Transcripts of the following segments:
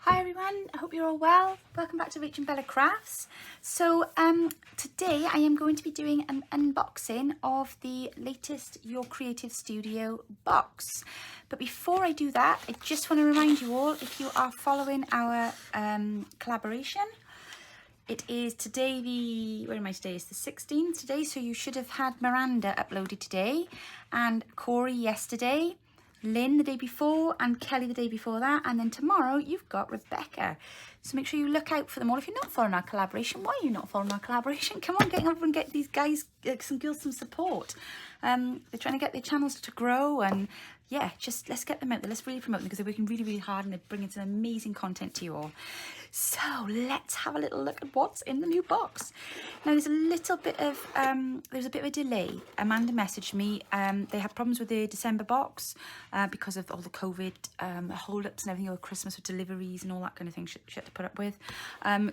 Hi everyone, I hope you're all well. Welcome back to RachandBellaCrafts. So today I am going to be doing an unboxing of the latest Your Creative Studio box. But before I do that, I just want to remind you all, if you are following our collaboration, it is today where am I today? It's the 16th today, so you should have had Miranda uploaded today, and Corey yesterday, Lynn the day before, and Kelly the day before that, and then tomorrow you've got Rebecca. So make sure you look out for them all. If you're not following our collaboration, why are you not following our collaboration? Come on, get over and get these guys, some girls, some support. They're trying to get their channels to grow, and yeah, just let's get them out there. Let's really promote them because they're working really, really hard and they're bringing some amazing content to you all. So let's have a little look at what's in the new box. Now there's a little bit of a delay. Amanda messaged me. They had problems with the December box because of all the COVID hold-ups and everything over Christmas with deliveries and all that kind of thing she had to put up with.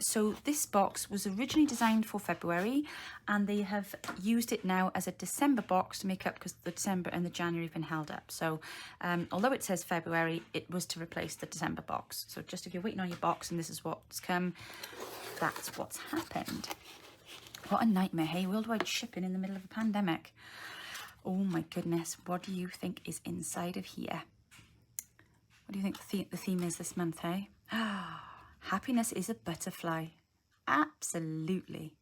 So this box was originally designed for February, and they have used it now as a December box to make up because the December and the January have been held up. So although it says February, it was to replace the December box. So just if you're waiting on your box and this is what's come, that's what's happened. What a nightmare, hey? Worldwide shipping in the middle of a pandemic. Oh my goodness, what do you think is inside of here? What do you think the theme is this month, hey? Happiness is a butterfly. Absolutely.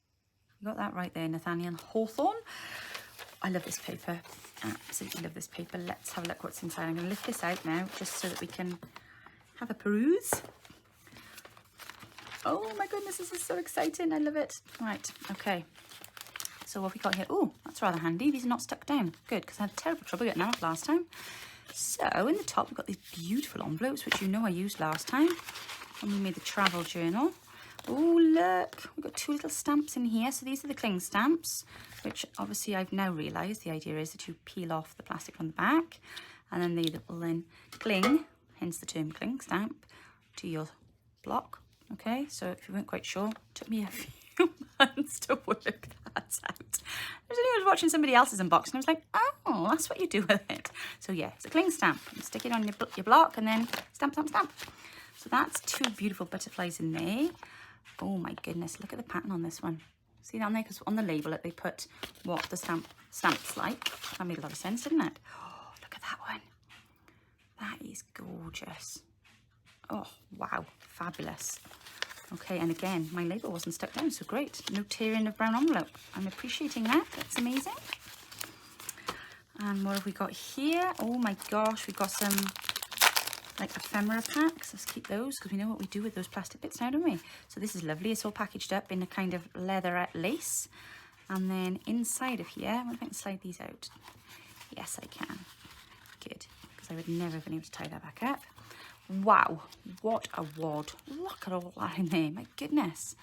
You got that right there, Nathaniel Hawthorne. I love this paper. Absolutely love this paper. Let's have a look what's inside. I'm going to lift this out now just so that we can have a peruse. Oh my goodness, this is so exciting. I love it. Right, okay. So what have we got here? Oh, that's rather handy. These are not stuck down. Good, because I had terrible trouble getting them off last time. So in the top, we've got these beautiful envelopes, which you know I used last time when we made the travel journal. Oh, look, we've got two little stamps in here. So these are the cling stamps, which obviously I've now realised the idea is that you peel off the plastic from the back, and then they will then cling, hence the term cling stamp, to your block. Okay, so if you weren't quite sure, it took me a few months to work that out. I was watching somebody else's unboxing and I was like, oh, that's what you do with it. So yeah, it's a cling stamp. You stick it on your block and then stamp, stamp, stamp. So that's two beautiful butterflies in there. Oh my goodness, look at the pattern on this one. See that on there? Because on the label they put what the stamp's like. That made a lot of sense, didn't it? Oh, look at that one. That is gorgeous. Oh, wow, fabulous. Okay, and again, my label wasn't stuck down, so great. No tearing of brown envelope. I'm appreciating that. That's amazing. And what have we got here? Oh my gosh, we've got some like ephemera packs. Let's keep those because we know what we do with those plastic bits now, don't we? So this is lovely. It's all packaged up in a kind of leatherette lace. And then inside of here, I wonder if I can slide these out. Yes, I can. Good, because I would never have been able to tie that back up. Wow, what a wad. Look at all that in there, my goodness.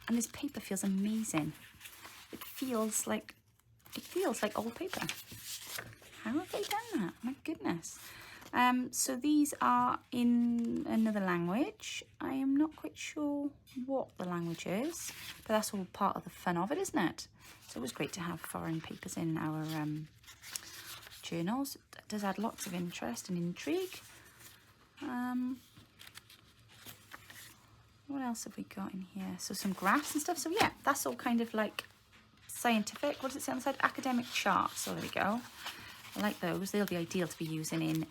And this paper feels amazing. It feels like old paper. How have they done that? My goodness. So these are in another language. I am not quite sure what the language is, but that's all part of the fun of it, isn't it? It's always great to have foreign papers in our journals. It does add lots of interest and intrigue. What else have we got in here? So some graphs and stuff. So yeah, that's all kind of like scientific. What does it say on the side? Academic charts. So there we go. I like those. They'll be ideal to be using in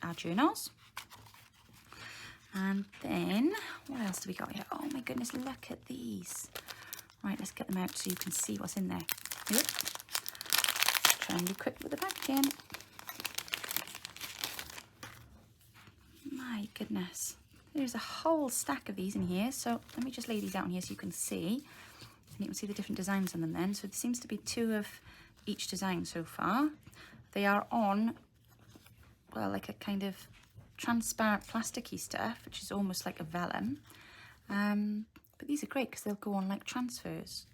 our journals. And then what else do we got here? Oh my goodness, look at these. Right, let's get them out so you can see what's in there. Yep. Try and be quick with the packaging. My goodness, there's a whole stack of these in here. So let me just lay these out in here so you can see. And you can see the different designs on them then. So there seems to be two of each design so far. They are on, well, like a kind of transparent plasticky stuff, which is almost like a vellum. But these are great because they'll go on like transfers.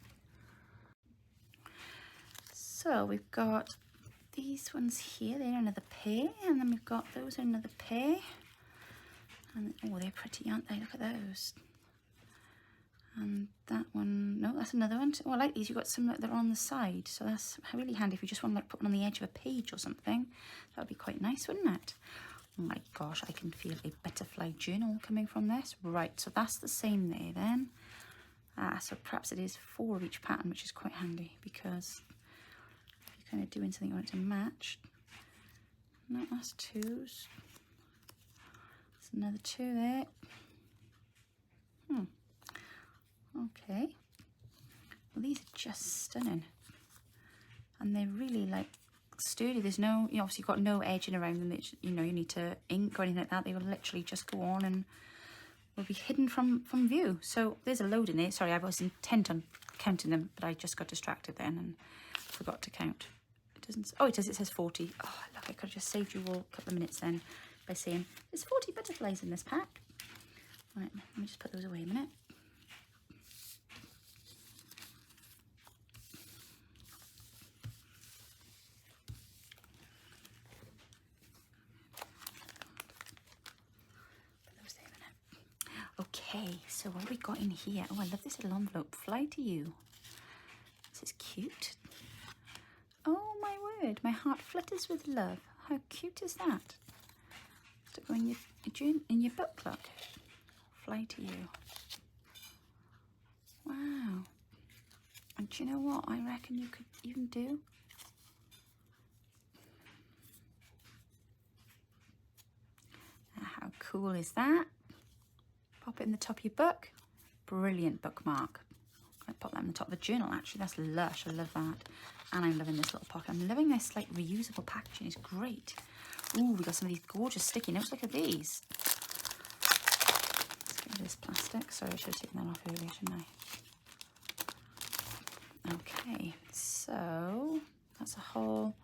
So we've got these ones here, they're another pair, and then we've got those are another pair. And oh, they're pretty, aren't they? Look at those. And that one, no, that's another one. Oh, I like these. You've got some that are on the side, so that's really handy if you just want to like put one on the edge of a page or something. That would be quite nice, wouldn't it? Oh my gosh, I can feel a butterfly journal coming from this. Right, so that's the same there then. So perhaps it is 4 of each pattern, which is quite handy because if you're kind of doing something you want it to match. No, that's 2s. There's another 2 there. Okay. Well, these are just stunning. And they're really like sturdy. There's no, you know, obviously you've got no edging around them that, you know, you need to ink or anything like that. They will literally just go on and will be hidden from view. So there's a load in there. Sorry, I was intent on counting them, but I just got distracted then and forgot to count. It doesn't, oh it does, it says 40. Oh look, I could have just saved you all a couple of minutes then by saying there's 40 butterflies in this pack. Right, let me just put those away a minute. Okay, so what have we got in here? Oh, I love this little envelope. Fly to you. This is cute. Oh my word, my heart flutters with love. How cute is that? To go in your book, look. Fly to you. Wow. And do you know what I reckon you could even do? How cool is that? Pop it in the top of your book. Brilliant bookmark. I pop that in the top of the journal actually. That's lush. I love that. And I'm loving this little pocket. I'm loving this like reusable packaging. It's great. Ooh, we got some of these gorgeous sticky notes. Look at these. Let's get rid of this plastic. Sorry, I should have taken that off earlier, shouldn't I? Okay, so that's a whole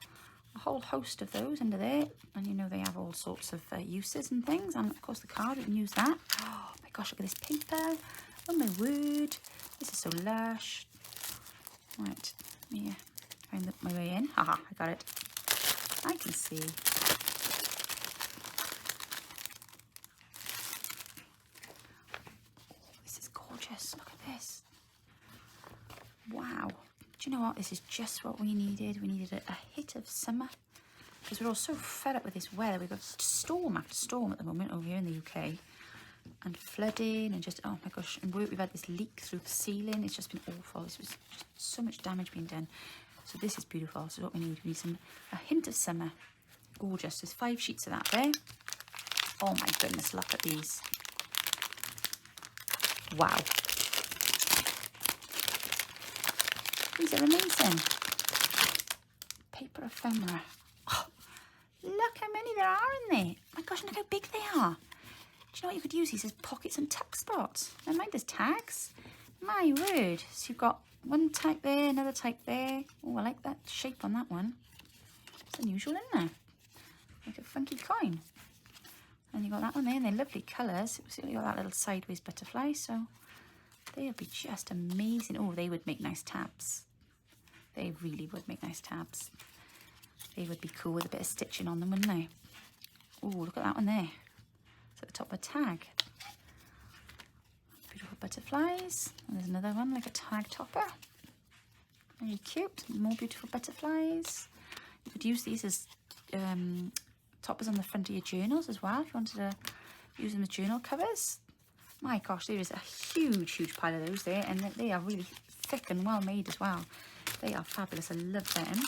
host of those under there, and you know they have all sorts of uses and things, and of course the card, we can use that. Oh my gosh, look at this paper. Oh my word, this is so lush. Right, yeah, find my way in. Haha, I got it. I can see. Oh, this is gorgeous. Look at this. Wow. Do you know what? This is just what we needed. We needed a hit of summer because we're all so fed up with this weather. We've got storm after storm at the moment over here in the UK, and flooding and just, oh my gosh, and we've had this leak through the ceiling. It's just been awful. This was just so much damage being done. So this is beautiful. So what we need a hint of summer. Gorgeous. There's 5 sheets of that there. Oh my goodness, look at these. Wow. These are amazing. Paper ephemera. Oh, look how many there are in there. Oh my gosh, look how big they are. Do you know what, you could use these as pockets and tuck spots. Never mind, there's tags. My word. So you've got one type there, another type there. Oh, I like that shape on that one. It's unusual, isn't it? Like a funky coin. And you've got that one there, and they're lovely colours. So you've got that little sideways butterfly, so they'll be just amazing. Oh, they would make nice tabs. They really would make nice tabs. They would be cool with a bit of stitching on them, wouldn't they? Oh, look at that one there. It's at the top of a tag. Beautiful butterflies. And there's another one, like a tag topper. Very cute. More beautiful butterflies. You could use these as toppers on the front of your journals as well, if you wanted to use them as journal covers. My gosh, there is a huge pile of those there, and they are really thick and well made as well. They are fabulous. I love them.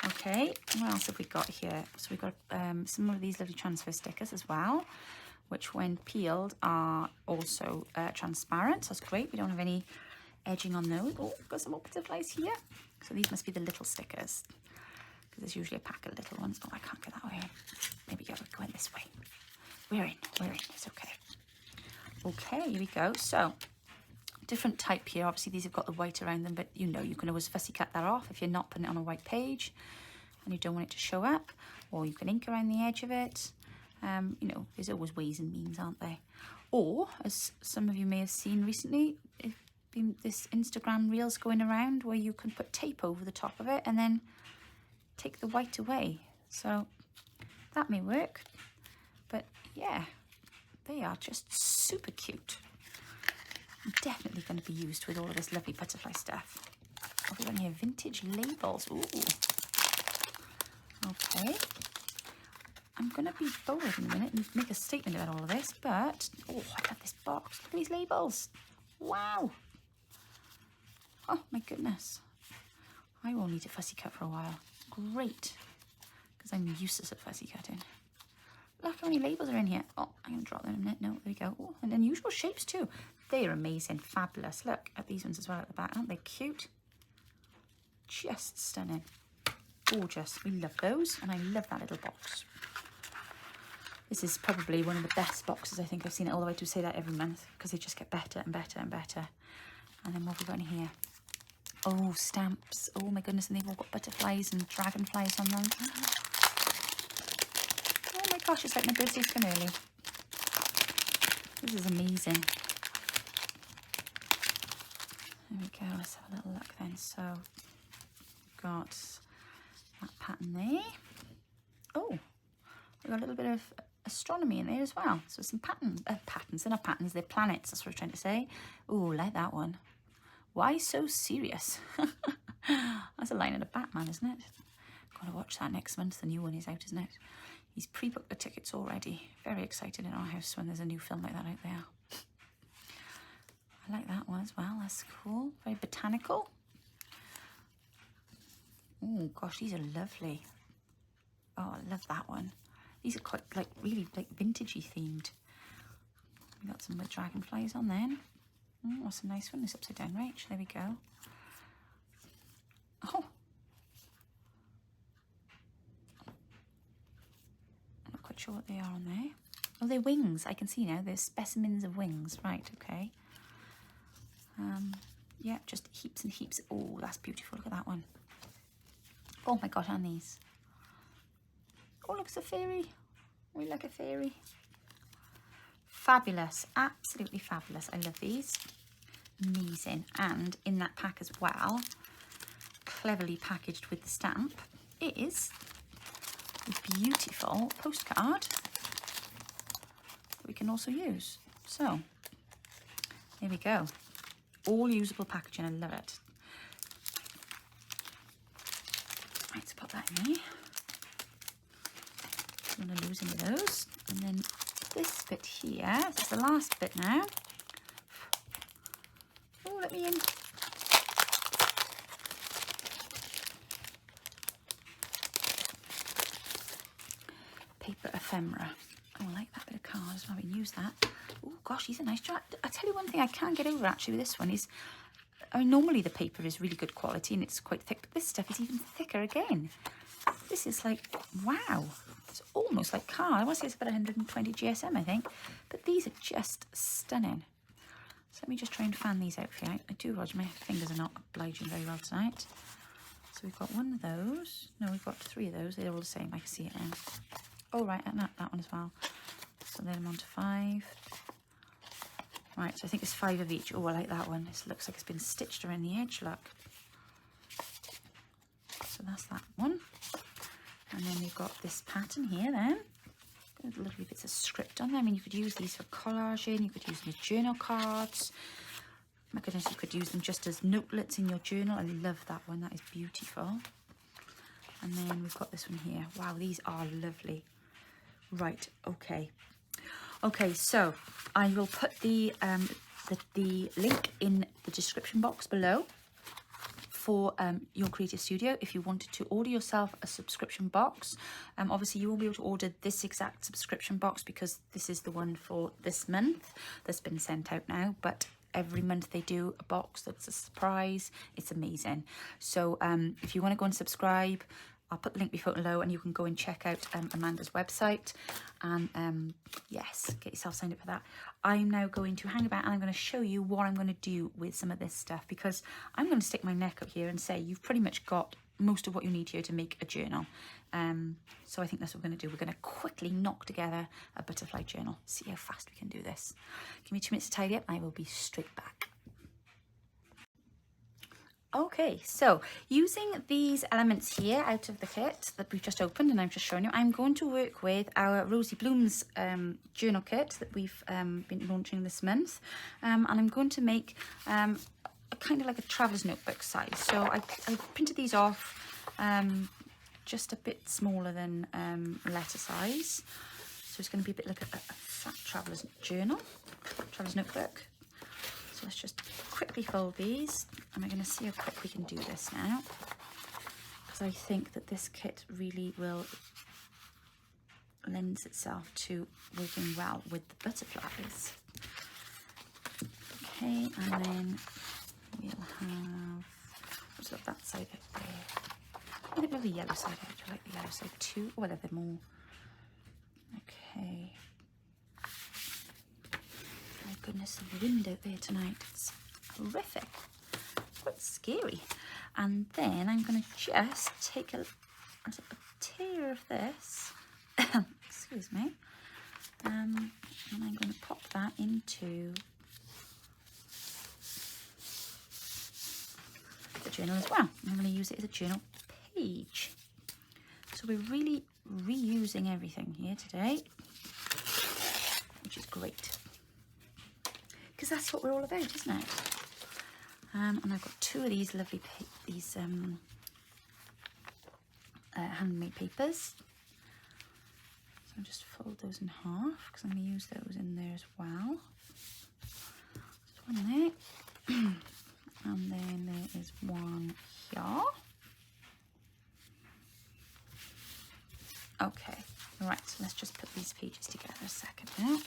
Okay, what else have we got here? So we've got some of these lovely transfer stickers as well, which when peeled are also transparent. So that's great. We don't have any edging on those. Oh, got some more butterflies here. So these must be the little stickers, because there's usually a pack of little ones. Oh, I can't go that way. Maybe I would go in this way. We're in. It's okay. Okay, here we go. So different type here. Obviously these have got the white around them, but you know, you can always fussy cut that off if you're not putting it on a white page and you don't want it to show up, or you can ink around the edge of it. You know, there's always ways and means, aren't there? Or, as some of you may have seen recently, there's been this Instagram reels going around where you can put tape over the top of it and then take the white away. So that may work, but yeah, they are just super cute. Definitely going to be used with all of this lovely butterfly stuff. What have we got here? Vintage labels. Ooh. Okay. I'm going to be bold in a minute and make a statement about all of this, but, oh, I love this box. Look at these labels. Wow. Oh, my goodness. I will need a fussy cut for a while. Great, because I'm useless at fussy cutting. Look how many labels are in here. Oh, I'm going to drop them in a minute. No, there we go. Oh, and unusual shapes too. They are amazing, fabulous. Look at these ones as well at the back. Aren't they cute? Just stunning. Gorgeous. We love those, and I love that little box. This is probably one of the best boxes I think I've seen it, although I do say that every month because they just get better and better and better. And then what have we got in here? Oh, stamps. Oh my goodness, and they've all got butterflies and dragonflies on them. Oh my gosh, it's like my birthday's come early. This is amazing. There we go, let's have a little look then. So, got that pattern there. Oh, we've got a little bit of astronomy in there as well. So some patterns, they're not patterns, they're planets, that's what I'm trying to say. Oh, like that one. Why so serious? That's a line of the Batman, isn't it? Got to watch that next month. The new one is out, isn't it? He's pre-booked the tickets already. Very excited in our house when there's a new film like that out there. I like that one as well. That's cool. Very botanical. Oh gosh, these are lovely. Oh, I love that one. These are quite like really like vintagey themed. We got some with dragonflies on then. Oh, that's a nice one. This upside down Rach. There we go. Oh. I'm not quite sure what they are on there. Oh, they're wings. I can see now. They're specimens of wings. Right, okay. Yeah, just heaps and heaps. Oh, that's beautiful. Look at that one. Oh my gosh, and these. Oh, look, it's a fairy. We like a fairy. Fabulous. Absolutely fabulous. I love these. Amazing. And in that pack as well, cleverly packaged with the stamp, is a beautiful postcard that we can also use. So, there we go. All usable packaging. I love it. Right, let's pop that in there. I'm going to lose any of those. And then this bit here, this is the last bit now. Oh, let me in. Paper ephemera. Oh, I like that bit of card as well. We can use that. Oh gosh, these are nice. I tell you one thing I can't get over actually with this one is, I mean, normally the paper is really good quality and it's quite thick, but this stuff is even thicker again. This is like, wow. It's almost like card. I want to say it's about 120 GSM, I think. But these are just stunning. So let me just try and fan these out for you. I do, Roger, my fingers are not obliging very well tonight. So we've got one of those. No, we've got three of those. They're all the same. I can see it now. Oh, right, and that one as well. So then I'm on to 5. Right, so I think it's 5 of each. Oh, I like that one. This looks like it's been stitched around the edge, look. So that's that one. And then we've got this pattern here then. Got little bits of script on there. I mean, you could use these for collaging. You could use them as journal cards. My goodness, you could use them just as notelets in your journal. I love that one. That is beautiful. And then we've got this one here. Wow, these are lovely. Right, okay. Okay, so I will put the link in the description box below for your creative studio if you wanted to order yourself a subscription box. Obviously you won't be able to order this exact subscription box because this is the one for this month that's been sent out now, but every month they do a box that's a surprise. It's amazing. So if you want to go and subscribe, I'll put the link below and you can go and check out Amanda's website and yes, get yourself signed up for that. I'm now going to hang about and I'm going to show you what I'm going to do with some of this stuff, because I'm going to stick my neck up here and say you've pretty much got most of what you need here to make a journal. So I think that's what we're going to do. We're going to quickly knock together a butterfly journal. See how fast we can do this. Give me 2 minutes to tidy up and I will be straight back. Okay, so using these elements here out of the kit that we've just opened and I've just shown you, I'm going to work with our Rosy Blooms journal kit that we've been launching this month. And I'm going to make a kind of like a traveler's notebook size. So I printed these off just a bit smaller than letter size. So it's going to be a bit like a fat traveller's journal, traveller's notebook. So let's just quickly fold these, and we're going to see how quick we can do this now, because I think that this kit really will lends itself to working well with the butterflies. Okay, and then we'll have, what's up that side out there? I think we'll have the yellow side out. I like the yellow side too. Oh, I love them all. Okay. My goodness, the wind out there tonight. It's horrific. It's quite scary. And then I'm going to just take a tear of this. Excuse me. And I'm going to pop that into the journal as well. I'm going to use it as a journal page. So we're really reusing everything here today, which is great, because that's what we're all about, isn't it? And I've got two of these lovely handmade papers. So I'll just fold those in half, because I'm going to use those in there as well. Just one there. And then there is one here. Okay, right, so let's just put these pages together a second now.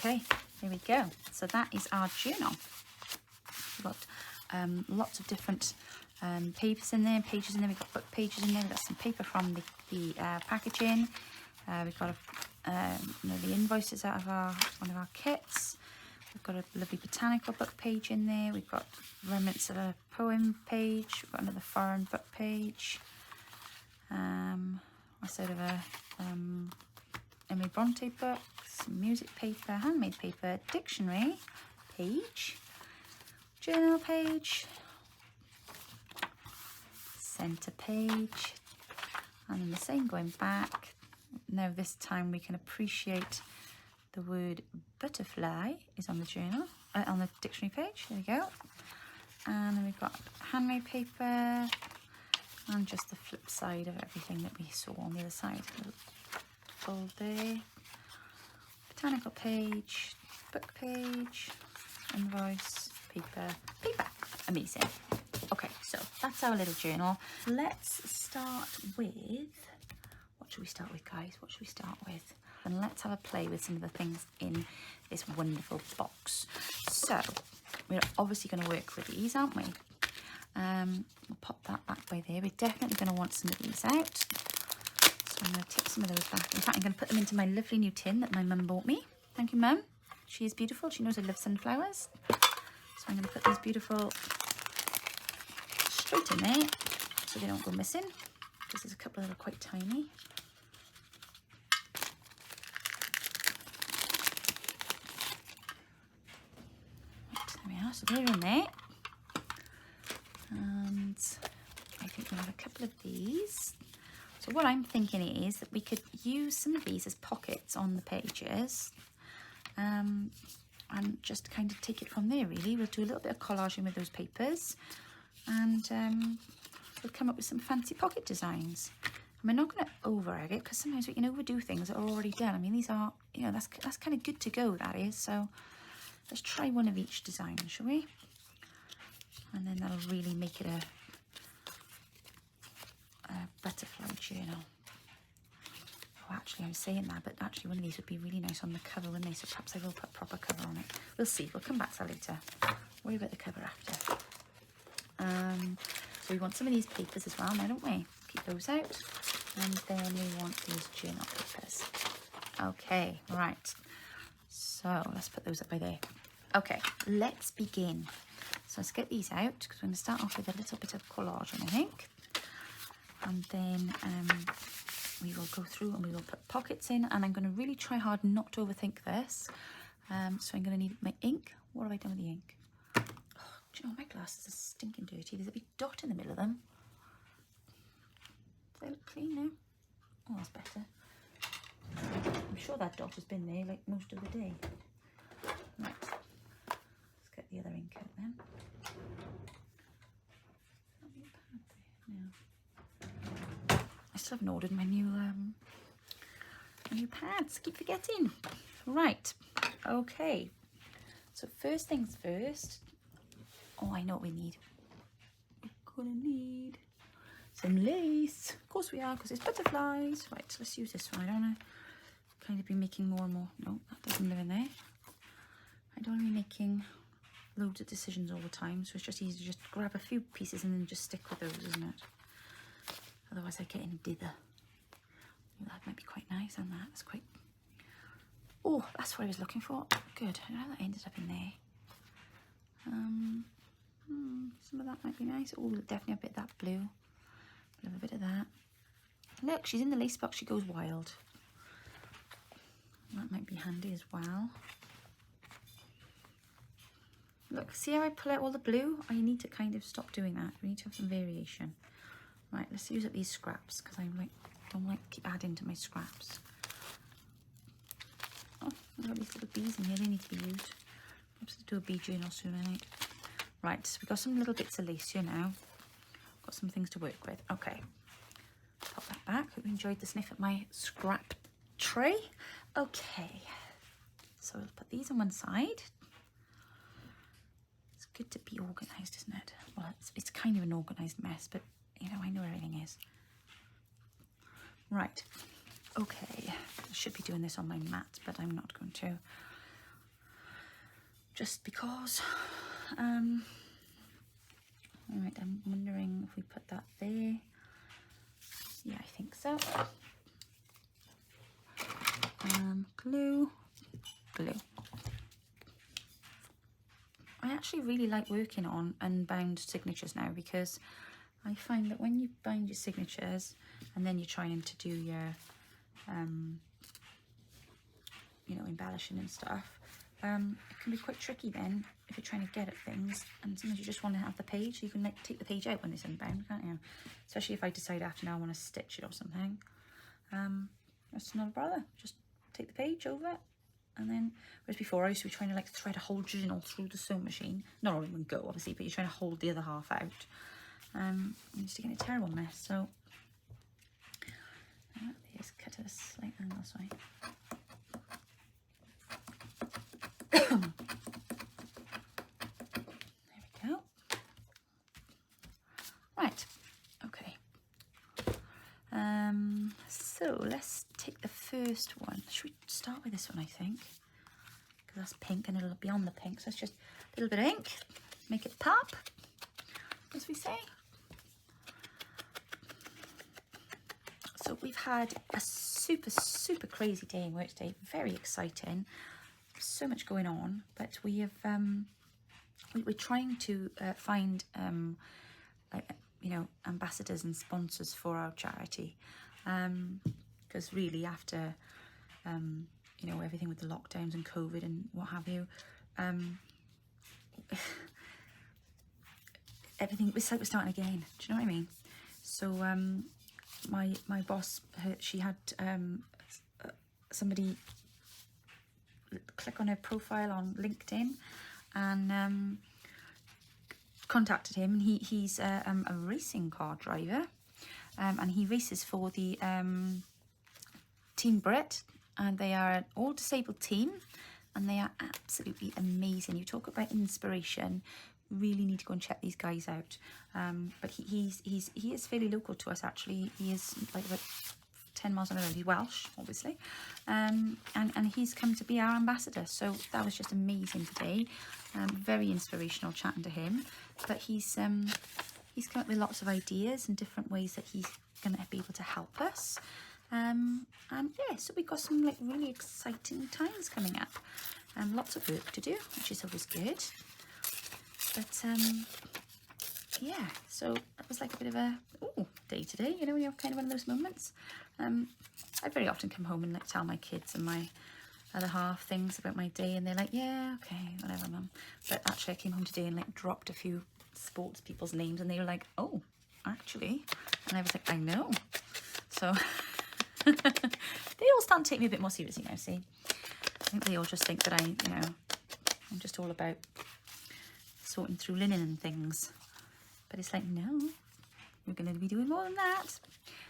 Okay, here we go. So that is our journal. We've got lots of different papers in there, pages in there. We've got book pages in there. We've got some paper from the packaging. We've got the invoices out of one of our kits. We've got a lovely botanical book page in there. We've got remnants of a poem page. We've got another foreign book page. A sort of a Emily Bronte book, some music paper, handmade paper, dictionary page, journal page, centre page, and then the same going back. Now this time we can appreciate the word butterfly is on the journal, on the dictionary page. There we go. And then we've got handmade paper and just the flip side of everything that we saw on the other side. Fold there, botanical page, book page, invoice, paper. Amazing. Okay, so that's our little journal. Let's start with, what should we start with, guys? What should we start with? And let's have a play with some of the things in this wonderful box. So we're obviously going to work with these, aren't we? We'll pop that back by there. We're definitely going to want some of these out. So I'm going to take some of those back. In fact, I'm going to put them into my lovely new tin that my mum bought me. Thank you, Mum. She is beautiful. She knows I love sunflowers. So I'm going to put these beautiful straight in there so they don't go missing, because there's a couple that are quite tiny. Right, there we are. So they're in there. And I think we'll have a couple of these. So what I'm thinking is that we could use some of these as pockets on the pages, and just kind of take it from there, really. We'll do a little bit of collaging with those papers, and we'll come up with some fancy pocket designs. And we're not going to over-egg it, because sometimes we can overdo things that are already done. I mean, these are, you know, that's kind of good to go, that is. So let's try one of each design, shall we? And then that'll really make it a butterfly journal. Oh, actually, I was saying that, but actually one of these would be really nice on the cover, wouldn't they? So perhaps I will put a proper cover on it. We'll see. We'll come back to that later. Worry about the cover after. So we want some of these papers as well now, don't we? Keep those out. And then we want these journal papers. Okay, right. So let's put those up by there. Okay, let's begin. So let's get these out, because we're going to start off with a little bit of collaging, I think. And then we will go through and we will put pockets in, and I'm going to really try hard not to overthink this. So I'm going to need my ink. What have I done with the ink? Oh, do you know, my glasses are stinking dirty. There's a big dot in the middle of them. Do they look clean now? Oh, that's better. I'm sure that dot has been there like most of the day. Right, let's get the other ink out then. I still haven't ordered my new pads. Keep forgetting. Right. Okay. So first things first. Oh, I know what we need. We're gonna need some lace. Of course we are, because it's butterflies. Right. So let's use this one. I don't want to kind of be making more and more. No, that doesn't live in there. I don't want to be making loads of decisions all the time. So it's just easy to just grab a few pieces and then just stick with those, isn't it? Otherwise I get in dither. Ooh, that might be quite nice on that. It's quite... Oh, that's what I was looking for. Good. I don't know how that ended up in there. Some of that might be nice. Oh, definitely a bit of that blue. Love a bit of that. Look, she's in the lace box. She goes wild. That might be handy as well. Look, see how I pull out all the blue? I need to kind of stop doing that. We need to have some variation. Right, let's use up these scraps, because I don't like keep adding to my scraps. Oh, I've got these little bees in here. They need to be used. Perhaps I'll do a bee journal soon, I think. Right, so we've got some little bits of lace here now. Got some things to work with. Okay, pop that back. Hope you enjoyed the sniff at my scrap tray. Okay, so we'll put these on one side. It's good to be organised, isn't it? Well, it's kind of an organised mess, but you know, I know everything is. Right, okay, I should be doing this on my mat, but I'm not going to. Just because. All right, I'm wondering if we put that there. Yeah, I think so. Glue. I actually really like working on unbound signatures now, because I find that when you bind your signatures and then you're trying to do your, you know, embellishing and stuff, it can be quite tricky then if you're trying to get at things, and sometimes you just want to have the page, so you can like take the page out when it's unbound, can't you? Especially if I decide after now I want to stitch it or something. That's not a bother. Just take the page over, and then, whereas before I used to be trying to like thread a whole journal through the sewing machine, not all in one go obviously, but you're trying to hold the other half out. I'm used to getting a terrible mess. So let's cut at a slight angle, sorry. There we go. Right, okay. So let's take the first one. Should we start with this one, I think? Because that's pink and it'll be on the pink. So it's just a little bit of ink, make it pop, as we say. So we've had a super crazy day in work today. Very exciting. So much going on, but we have we're trying to find like, you know, ambassadors and sponsors for our charity, because really after you know, everything with the lockdowns and COVID and what have you, everything, it's like we're starting again. Do you know what I mean? So my boss, she had somebody click on her profile on LinkedIn and contacted him. And he's a racing car driver, and he races for the Team Brit, and they are an all disabled team. and they are absolutely amazing. You talk about inspiration, really need to go and check these guys out. But he is fairly local to us, actually. He is like about 10 miles on the road. He's Welsh, obviously, and he's come to be our ambassador, so that was just amazing today. Very inspirational chatting to him, but he's come up with lots of ideas and different ways that he's going to be able to help us. And yeah, so we've got some like really exciting times coming up, and lots of work to do, which is always good. But yeah, so it was like a bit of a day today, you know, when you have kind of one of those moments. I very often come home and like tell my kids and my other half things about my day, and they're like, yeah, okay, whatever, mum. But actually I came home today and like dropped a few sports people's names, and they were like, oh, actually, and I was like, I know. So they all start to take me a bit more seriously now, see. I think they all just think that I'm just all about sorting through linen and things. But it's like, no, we're going to be doing more than that.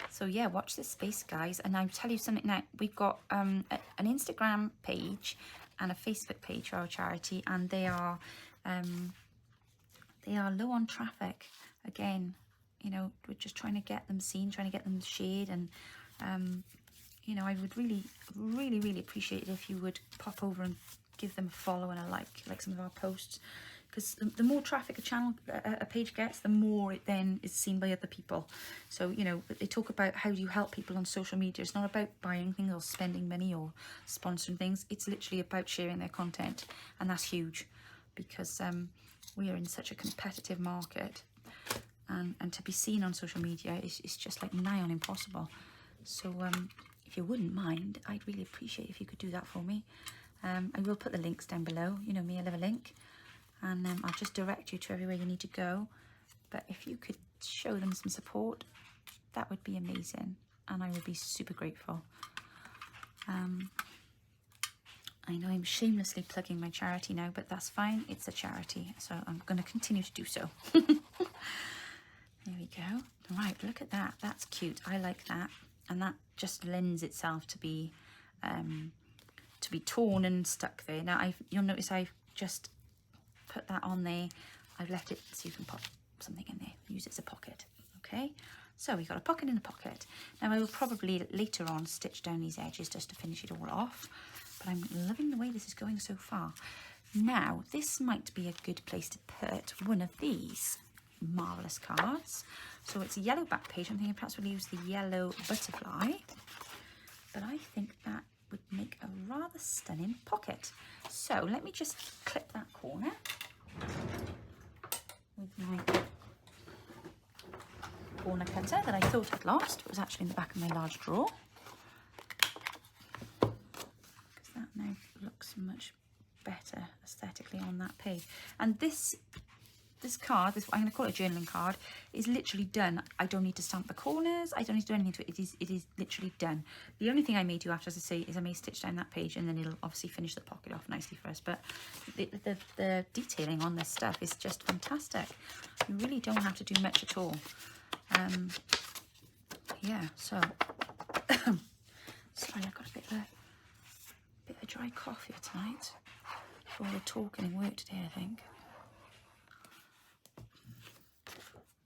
So yeah, watch this space, guys. And I'll tell you something now. We've got an Instagram page and a Facebook page for our charity, and they are low on traffic. Again, you know, we're just trying to get them seen, trying to get them shared, and you know, I would really, really, really appreciate it if you would pop over and give them a follow and a like some of our posts. Because the more traffic a page gets, the more it then is seen by other people. So, you know, they talk about how do you help people on social media. It's not about buying things or spending money or sponsoring things. It's literally about sharing their content. And that's huge, because we are in such a competitive market. And to be seen on social media is just like nigh on impossible. So if you wouldn't mind, I'd really appreciate if you could do that for me. I will put the links down below. You know me, I love a link. And I'll just direct you to everywhere you need to go. But if you could show them some support, that would be amazing. And I would be super grateful. I know I'm shamelessly plugging my charity now, but that's fine. It's a charity, so I'm going to continue to do so. There we go. Right, look at that. That's cute. I like that. And that just lends itself to be torn and stuck there. Now, you'll notice I've just put that on there. I've left it so you can pop something in there, use it as a pocket. Okay, so we've got a pocket in a pocket. Now I will probably later on stitch down these edges just to finish it all off, but I'm loving the way this is going so far. Now this might be a good place to put one of these marvelous cards. So it's a yellow back page. I'm thinking perhaps we'll use the yellow butterfly, but I think that would make a rather stunning pocket. So let me just clip that corner with my corner cutter that I thought I'd lost. It was actually in the back of my large drawer, because that now looks much better aesthetically on that page. And this card, I'm going to call it a journaling card, is literally done. I don't need to stamp the corners. I don't need to do anything to it. It is literally done. The only thing I may do after, as I say, is I may stitch down that page, and then it'll obviously finish the pocket off nicely for us. But the detailing on this stuff is just fantastic. You really don't have to do much at all. Yeah, so sorry, I've got a bit of a dry cough here tonight for all the talking and work today, I think.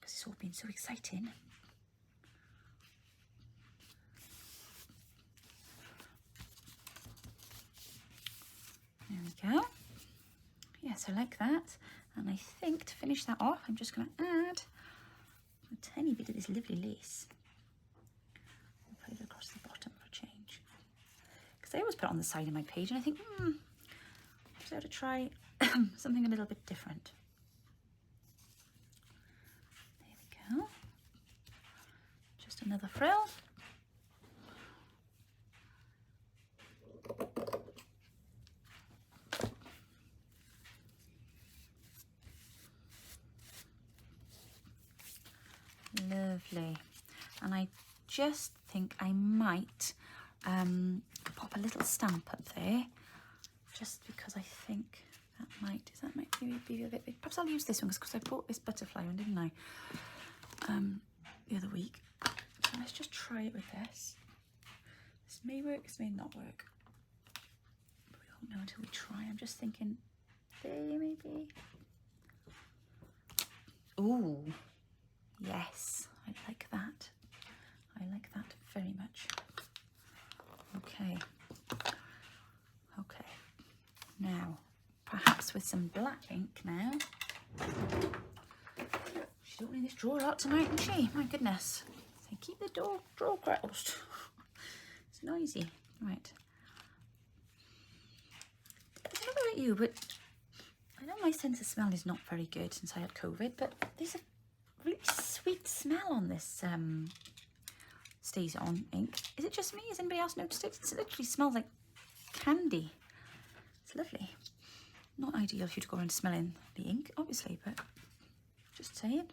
It's all been so exciting. There we go. Yes, I like that. And I think to finish that off, I'm just going to add a tiny bit of this lovely lace. I'll put it across the bottom for a change. Because I always put it on the side of my page, and I think, I just ought to try something a little bit different. Go. Just another frill. Lovely. And I just think I might pop a little stamp up there, just because I think that might be a bit big. Perhaps I'll use this one, because I bought this butterfly one, didn't I? The other week. So let's just try it with this. This may work, this may not work. But don't know until we try. I'm just thinking there maybe. Ooh, yes, I like that. I like that very much. Okay. Okay. Now, perhaps with some black ink now. She's opening this drawer a lot tonight, isn't she? My goodness. So keep the drawer closed. It's noisy. Right. I don't know about you, but I know my sense of smell is not very good since I had COVID, but there's a really sweet smell on this Stays On ink. Is it just me? Has anybody else noticed it? It literally smells like candy. It's lovely. Not ideal if you'd go around smelling the ink, obviously, but just saying.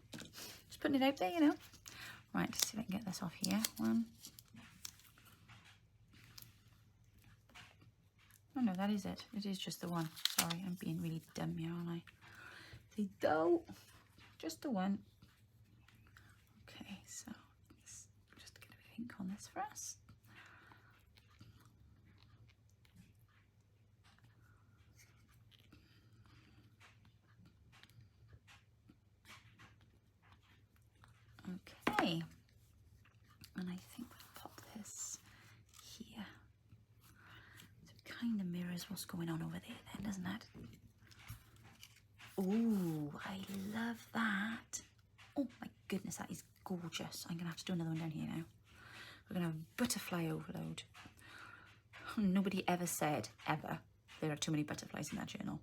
Just putting it out there, you know. Right, let's see if I can get this off here. One. Oh no, that is it. It is just the one. Sorry, I'm being really dumb here, aren't I? They don't. Just the one. Okay, so let's just get a bit of ink on this for us. Okay, and I think we'll pop this here. So it kind of mirrors what's going on over there then, doesn't it? Ooh, I love that. Oh my goodness, that is gorgeous. I'm going to have to do another one down here now. We're going to have butterfly overload. Nobody ever said, ever, there are too many butterflies in that journal.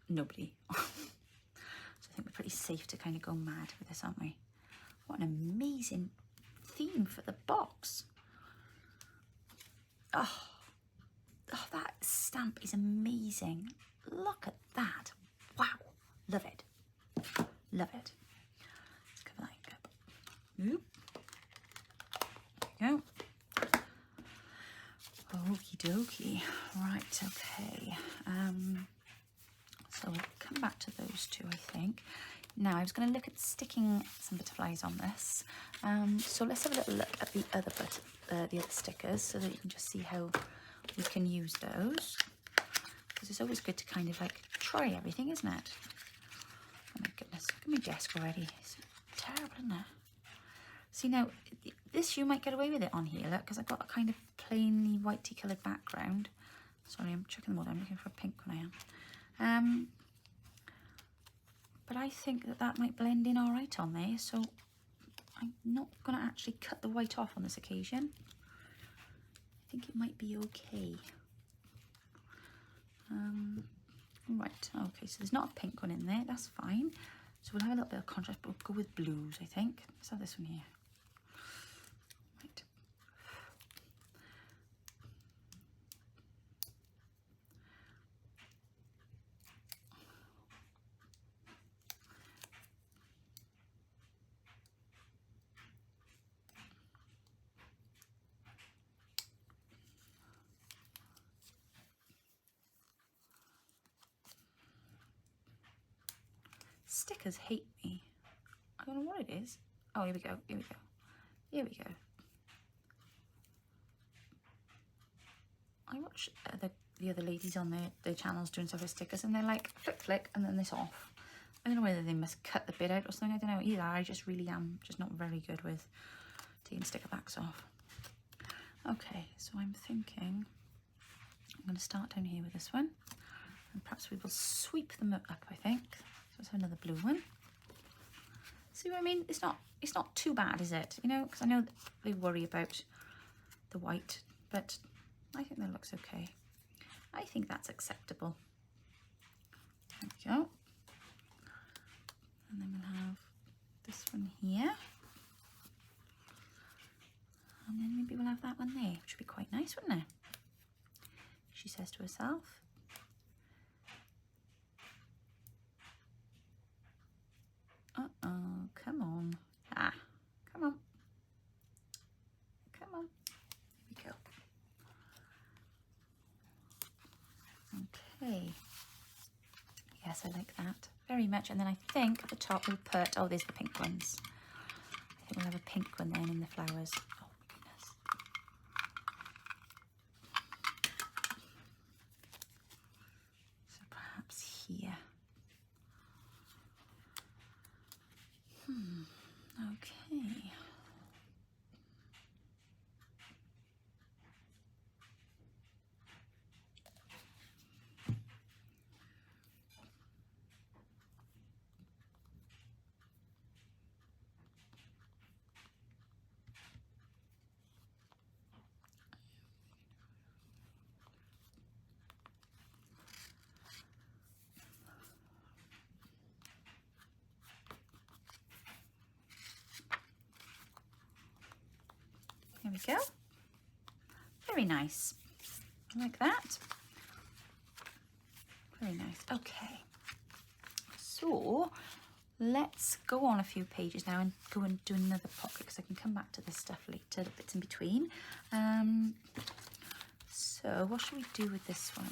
Nobody. So I think we're pretty safe to kind of go mad with this, aren't we? What an amazing theme for the box. Oh, that stamp is amazing. Look at that. Wow. Love it. Love it. Let's cover that up. Oop. There we go. Okie dokie. Right, okay. So we'll come back to those two, I think. Now, I was going to look at sticking some butterflies on this. So let's have a little look at the other stickers so that you can just see how we can use those. Because it's always good to kind of like try everything, isn't it? Oh my goodness, look at my desk already. It's terrible, isn't it? See now, this you might get away with it on here, look, because I've got a kind of plainly whitey coloured background. Sorry, I'm checking them all down. I'm looking for a pink one I am. But I think that might blend in all right on there, so I'm not going to actually cut the white off on this occasion. I think it might be okay. Right, okay, so there's not a pink one in there, that's fine. So we'll have a little bit of contrast, but we'll go with blues, I think. Let's have this one here. Right. Stickers hate me. I don't know what it is. Oh, here we go, here we go. Here we go. I watch the other ladies on their channels doing stuff with stickers, and they're like flick flick and then this off. I don't know whether they must cut the bit out or something. I don't know either. I just really am just not very good with taking sticker backs off. Okay, so I'm thinking I'm going to start down here with this one, and perhaps we will sweep them up, I think. So let's have another blue one. See what I mean? It's not too bad, is it? You know, because I know that they worry about the white, but I think that looks okay. I think that's acceptable. There we go. And then we'll have this one here. And then maybe we'll have that one there, which would be quite nice, wouldn't it? She says to herself. Uh-oh, come on. Ah, come on. Come on. Here we go. Okay. Yes, I like that very much. And then I think at the top we'll put, oh, there's the pink ones. I think we'll have a pink one then in the flowers. Oh my goodness. There we go. Very nice. Like that. Very nice. Okay. So let's go on a few pages now and go and do another pocket, because I can come back to this stuff later, the bits in between. So what should we do with this one?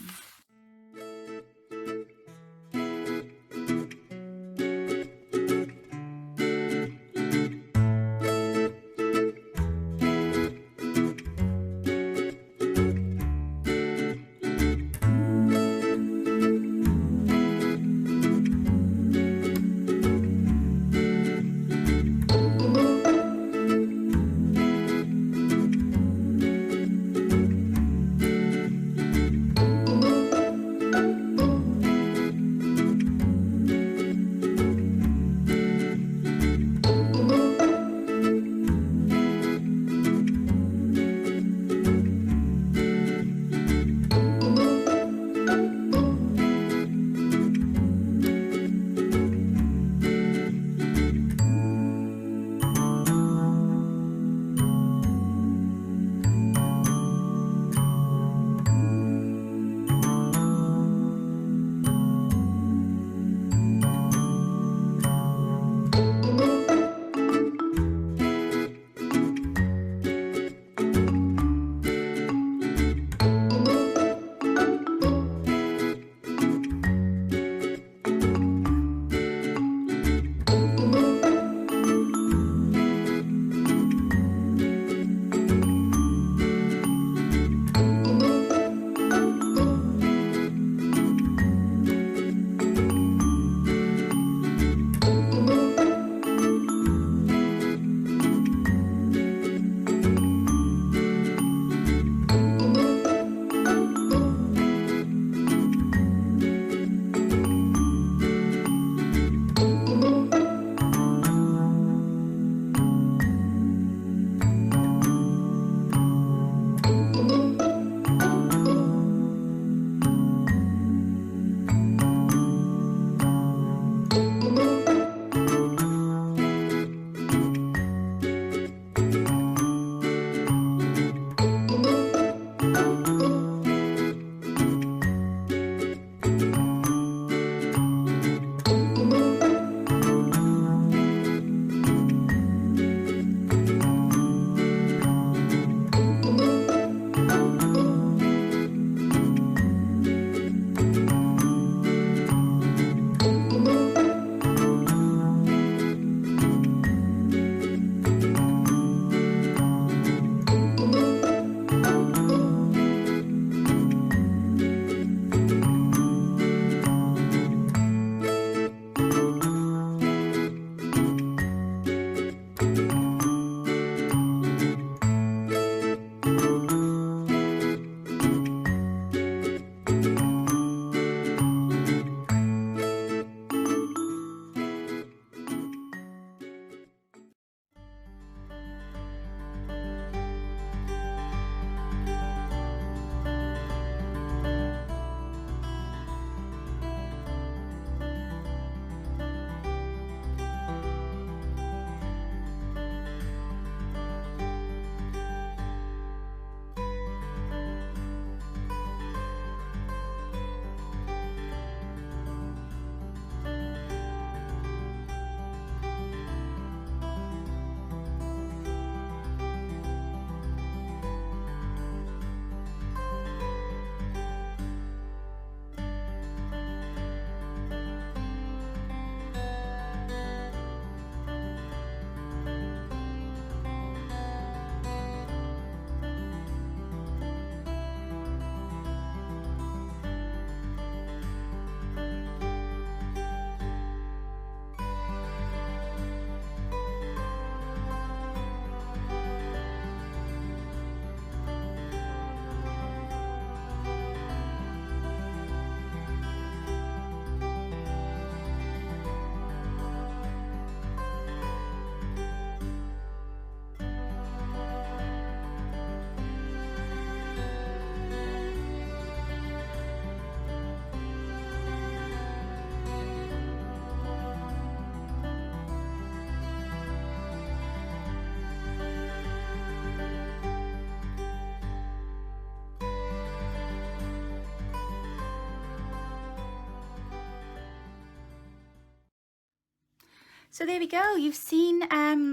So there we go. You've seen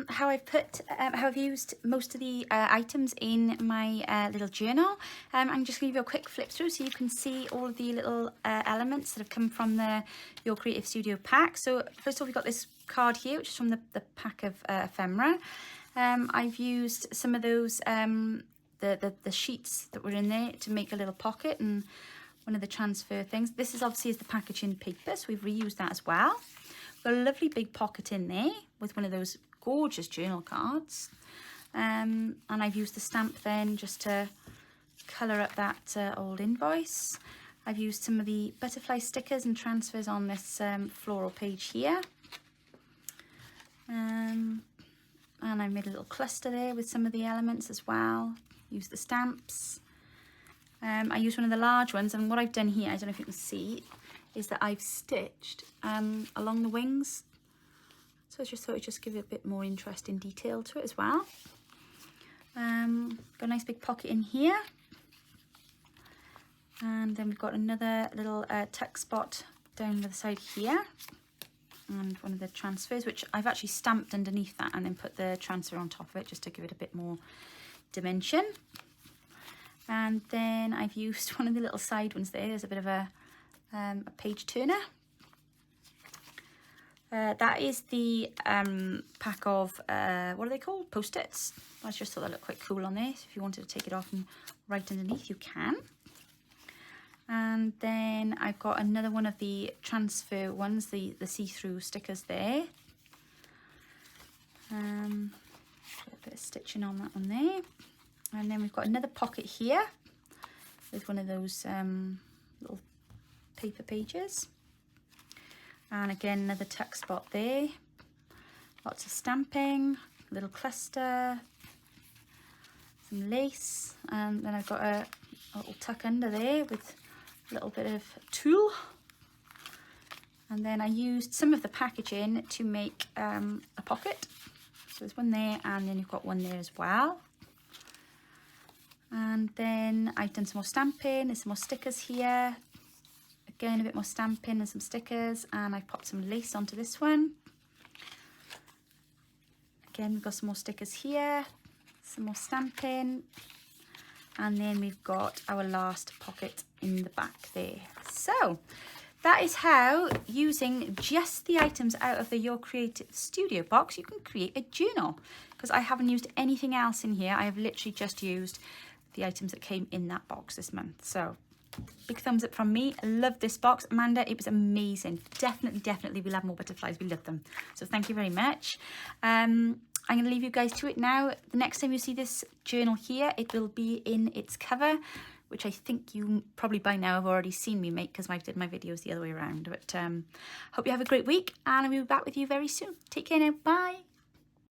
how I've used most of the items in my little journal. I'm just going to give you a quick flip through so you can see all of the little elements that have come from the Your Creative Studio pack. So first of all, we've got this card here, which is from the pack of ephemera. I've used some of those the sheets that were in there to make a little pocket and one of the transfer things. This is obviously the packaging paper, so we've reused that as well. Got a lovely big pocket in there with one of those gorgeous journal cards. And I've used the stamp then just to colour up that old invoice. I've used some of the butterfly stickers and transfers on this floral page here. And I made a little cluster there with some of the elements as well. Used the stamps. I used one of the large ones, and what I've done here, I don't know if you can see, is that I've stitched along the wings. So I just thought I'd just give it a bit more interesting detail to it as well. Got a nice big pocket in here. And then we've got another little tuck spot down the side here. And one of the transfers, which I've actually stamped underneath that and then put the transfer on top of it just to give it a bit more dimension. And then I've used one of the little side ones there. There's a bit of a page turner. That is the pack of, what are they called? Post-its. I just thought that looked quite cool on there. So if you wanted to take it off and write underneath, you can. And then I've got another one of the transfer ones, the see-through stickers there. Put a bit of stitching on that one there. And then we've got another pocket here with one of those little paper pages. And again, another tuck spot there. Lots of stamping, a little cluster, some lace. And then I've got a little tuck under there with a little bit of tulle. And then I used some of the packaging to make a pocket. So there's one there, and then you've got one there as well. And then I've done some more stamping. There's some more stickers here. Again, a bit more stamping and some stickers. And I've popped some lace onto this one. Again, we've got some more stickers here. Some more stamping. And then we've got our last pocket in the back there. So that is how, using just the items out of the Your Creative Studio box, you can create a journal. Because I haven't used anything else in here. I have literally just used the items that came in that box this month. So big thumbs up from me. I love this box. Amanda, it was amazing. Definitely we'll have more butterflies. We love them. So thank you very much. I'm going to leave you guys to it now. The next time you see this journal here, it will be in its cover, which I think you probably by now have already seen me make because I did my videos the other way around. But hope you have a great week, and I'll be back with you very soon. Take care now. Bye.